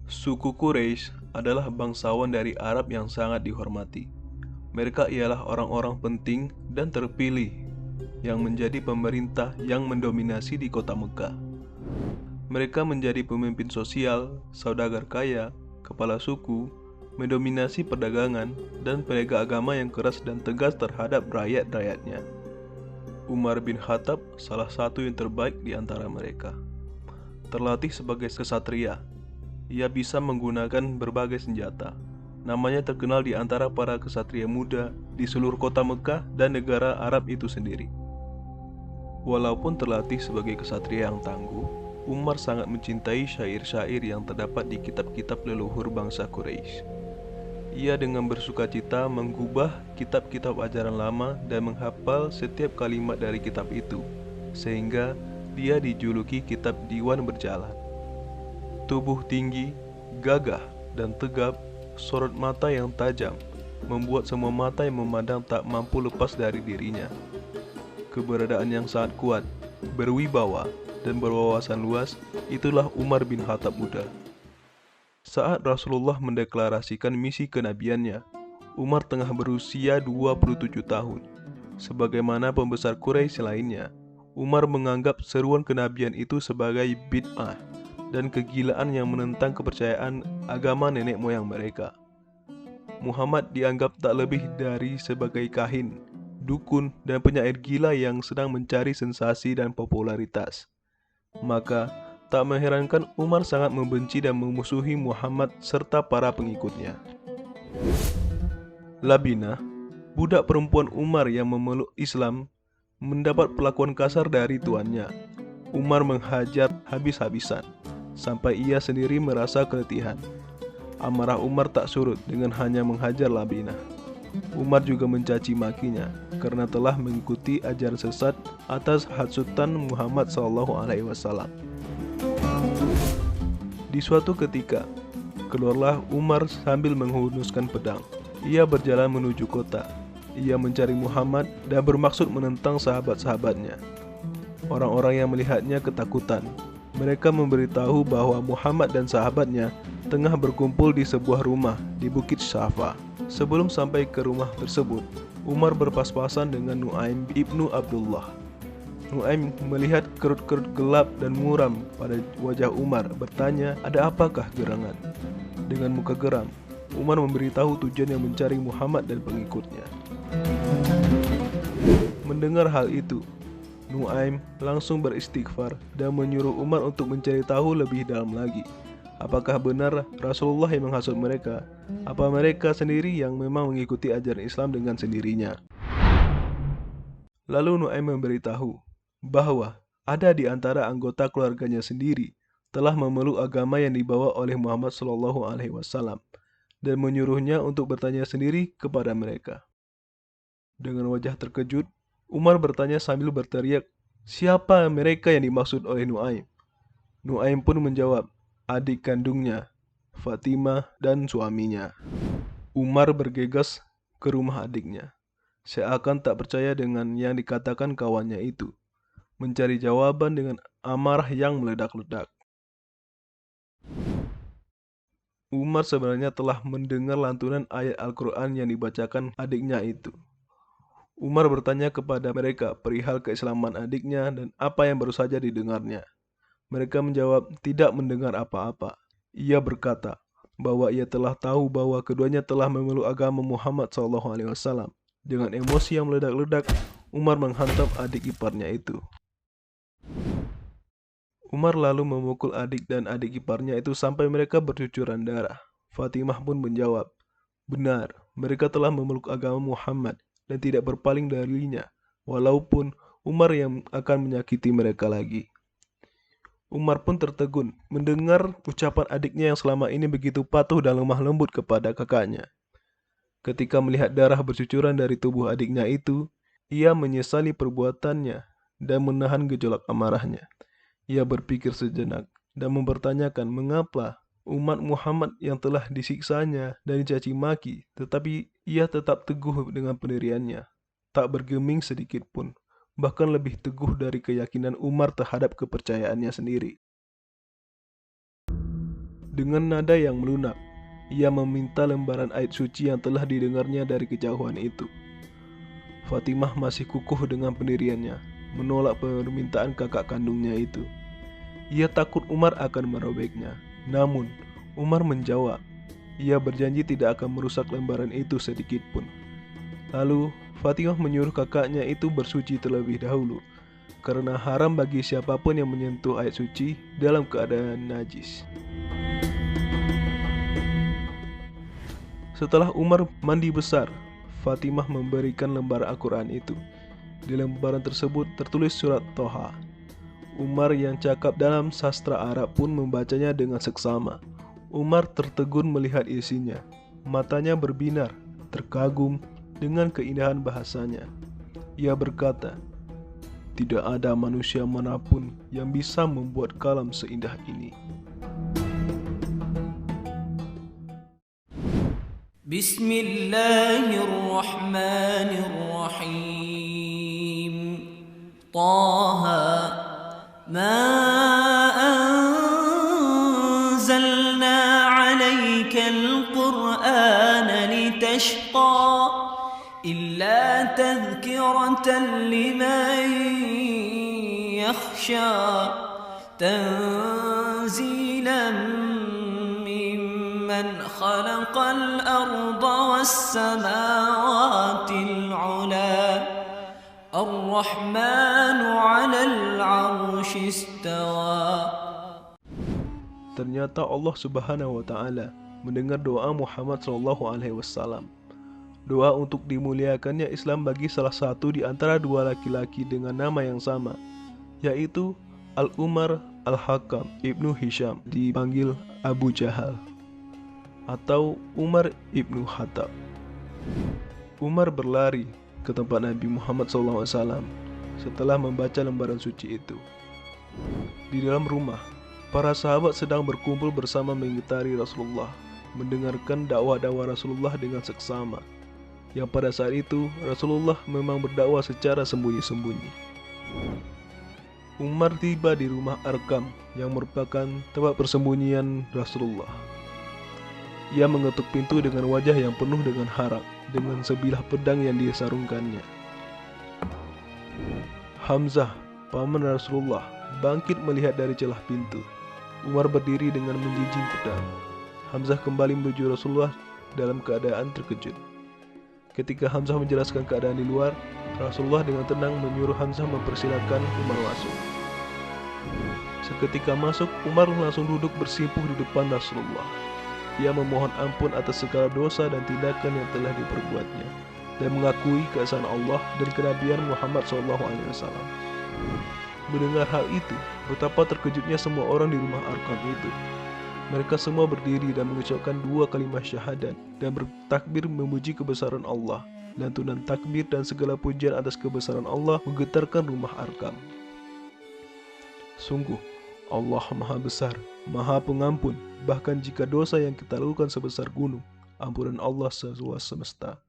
Suku Quraisy adalah bangsawan dari Arab yang sangat dihormati. Mereka ialah orang-orang penting dan terpilih yang menjadi pemerintah yang mendominasi di kota Mekah. Mereka menjadi pemimpin sosial, saudagar kaya, kepala suku, mendominasi perdagangan, dan penegak agama yang keras dan tegas terhadap rakyat-rakyatnya. Umar bin Khattab salah satu yang terbaik di antara mereka. Terlatih sebagai kesatria, ia bisa menggunakan berbagai senjata. Namanya terkenal di antara para kesatria muda di seluruh kota Mekah dan negara Arab itu sendiri. Walaupun terlatih sebagai kesatria yang tangguh, Umar sangat mencintai syair-syair yang terdapat di kitab-kitab leluhur bangsa Quraisy. Ia dengan bersukacita menggubah kitab-kitab ajaran lama dan menghafal setiap kalimat dari kitab itu, sehingga dia dijuluki kitab Diwan Berjalan. Tubuh tinggi, gagah, dan tegap, sorot mata yang tajam, membuat semua mata yang memandang tak mampu lepas dari dirinya. Keberadaan yang sangat kuat, berwibawa, dan berwawasan luas, itulah Umar bin Khattab muda. Saat Rasulullah mendeklarasikan misi kenabiannya, Umar tengah berusia 27 tahun. Sebagaimana pembesar Quraisy lainnya, Umar menganggap seruan kenabian itu sebagai bid'ah dan kegilaan yang menentang kepercayaan agama nenek moyang mereka. Muhammad dianggap tak lebih dari sebagai kahin, dukun, dan penyair gila yang sedang mencari sensasi dan popularitas. Maka, tak mengherankan Umar sangat membenci dan memusuhi Muhammad serta para pengikutnya. Labinah, budak perempuan Umar yang memeluk Islam, mendapat perlakuan kasar dari tuannya. Umar menghajar habis-habisan, sampai ia sendiri merasa keletihan. Amarah Umar tak surut dengan hanya menghajar Labinah. Umar juga mencaci makinya karena telah mengikuti ajaran sesat atas hasutan Muhammad SAW. Di suatu ketika, keluarlah Umar sambil menghunuskan pedang. Ia berjalan menuju kota. Ia mencari Muhammad dan bermaksud menentang sahabat-sahabatnya. Orang-orang yang melihatnya ketakutan. Mereka memberitahu bahwa Muhammad dan sahabatnya tengah berkumpul di sebuah rumah di Bukit Syafa. Sebelum sampai ke rumah tersebut, Umar berpas-pasan dengan Nuaim ibnu Abdullah. Nuaim melihat kerut-kerut gelap dan muram pada wajah Umar, bertanya, "Ada apakah gerangan?" Dengan muka geram, Umar memberitahu tujuan yang mencari Muhammad dan pengikutnya. Mendengar hal itu, Nuaim langsung beristighfar dan menyuruh Umar untuk mencari tahu lebih dalam lagi. Apakah benar Rasulullah yang menghasut mereka? Apa mereka sendiri yang memang mengikuti ajaran Islam dengan sendirinya? Lalu Nuaim memberitahu bahwa ada di antara anggota keluarganya sendiri telah memeluk agama yang dibawa oleh Muhammad SAW dan menyuruhnya untuk bertanya sendiri kepada mereka. Dengan wajah terkejut, Umar bertanya sambil berteriak, "Siapa mereka yang dimaksud oleh Nuaim?" Nuaim pun menjawab, "Adik kandungnya, Fatimah dan suaminya." Umar bergegas ke rumah adiknya, seakan tak percaya dengan yang dikatakan kawannya itu, mencari jawaban dengan amarah yang meledak-ledak. Umar sebenarnya telah mendengar lantunan ayat Al-Quran yang dibacakan adiknya itu. Umar bertanya kepada mereka perihal keislaman adiknya dan apa yang baru saja didengarnya. Mereka menjawab tidak mendengar apa-apa. Ia berkata bahwa ia telah tahu bahwa keduanya telah memeluk agama Muhammad SAW. Dengan emosi yang meledak-ledak, Umar menghantam adik iparnya itu. Umar lalu memukul adik dan adik iparnya itu sampai mereka bercucuran darah. Fatimah pun menjawab, "Benar, mereka telah memeluk agama Muhammad dan tidak berpaling darinya, walaupun Umar yang akan menyakiti mereka lagi." Umar pun tertegun mendengar ucapan adiknya yang selama ini begitu patuh dan lemah lembut kepada kakaknya. Ketika melihat darah bercucuran dari tubuh adiknya itu, ia menyesali perbuatannya dan menahan gejolak amarahnya. Ia berpikir sejenak dan mempertanyakan mengapa umat Muhammad yang telah disiksanya dan dicaci maki, tetapi ia tetap teguh dengan pendiriannya, tak bergeming sedikit pun, bahkan lebih teguh dari keyakinan Umar terhadap kepercayaannya sendiri. Dengan nada yang melunak, ia meminta lembaran ayat suci yang telah didengarnya dari kejauhan itu. Fatimah masih kukuh dengan pendiriannya, menolak permintaan kakak kandungnya itu. Ia takut Umar akan merobeknya. Namun, Umar menjawab, ia berjanji tidak akan merusak lembaran itu sedikit pun. Lalu, Fatimah menyuruh kakaknya itu bersuci terlebih dahulu, karena haram bagi siapapun yang menyentuh ayat suci dalam keadaan najis. Setelah Umar mandi besar, Fatimah memberikan lembar Al-Quran itu. Di lembaran tersebut tertulis surat Toha. Umar yang cakap dalam sastra Arab pun membacanya dengan seksama. Umar tertegun melihat isinya. Matanya berbinar, terkagum dengan keindahan bahasanya. Ia berkata, "Tidak ada manusia manapun yang bisa membuat kalam seindah ini." Bismillahirrahmanirrahim. Taha ma anzalna 'alaikal Qur'ana litashqa illa tadhkiratan liman yakhsha tanzilan من خلق الأرض والسماوات العلى الرحمن على العرش استوى. Ternyata Allah Subhanahu wa Ta'ala mendengar doa Muhammad SAW. Doa untuk dimuliakannya Islam bagi salah satu di antara dua laki-laki dengan nama yang sama, yaitu Al-Umar Al-Hakam Ibnu Hisham, dipanggil Abu Jahal, atau Umar ibnu Khattab. Umar berlari ke tempat Nabi Muhammad SAW setelah membaca lembaran suci itu. Di dalam rumah, para sahabat sedang berkumpul bersama mengitari Rasulullah, mendengarkan dakwah-dakwah Rasulullah dengan seksama. Yang pada saat itu Rasulullah memang berdakwah secara sembunyi-sembunyi. Umar tiba di rumah Arkam yang merupakan tempat persembunyian Rasulullah. Ia mengetuk pintu dengan wajah yang penuh dengan harap, dengan sebilah pedang yang disarungkannya. Hamzah, paman Rasulullah, bangkit melihat dari celah pintu. Umar berdiri dengan menjinjing pedang. Hamzah kembali menuju Rasulullah dalam keadaan terkejut. Ketika Hamzah menjelaskan keadaan di luar, Rasulullah dengan tenang menyuruh Hamzah mempersilakan Umar masuk. Seketika masuk, Umar langsung duduk bersimpuh di depan Rasulullah. Ia memohon ampun atas segala dosa dan tindakan yang telah diperbuatnya, dan mengakui keesaan Allah dan kenabian Muhammad SAW. Mendengar hal itu, betapa terkejutnya semua orang di rumah Arkam itu. Mereka semua berdiri dan mengucapkan dua kalimat syahadat dan bertakbir memuji kebesaran Allah. Lantunan takbir dan segala pujian atas kebesaran Allah menggetarkan rumah Arkam. Sungguh, Allah Maha Besar, Maha Pengampun, bahkan jika dosa yang kita lakukan sebesar gunung, ampunan Allah seluas semesta.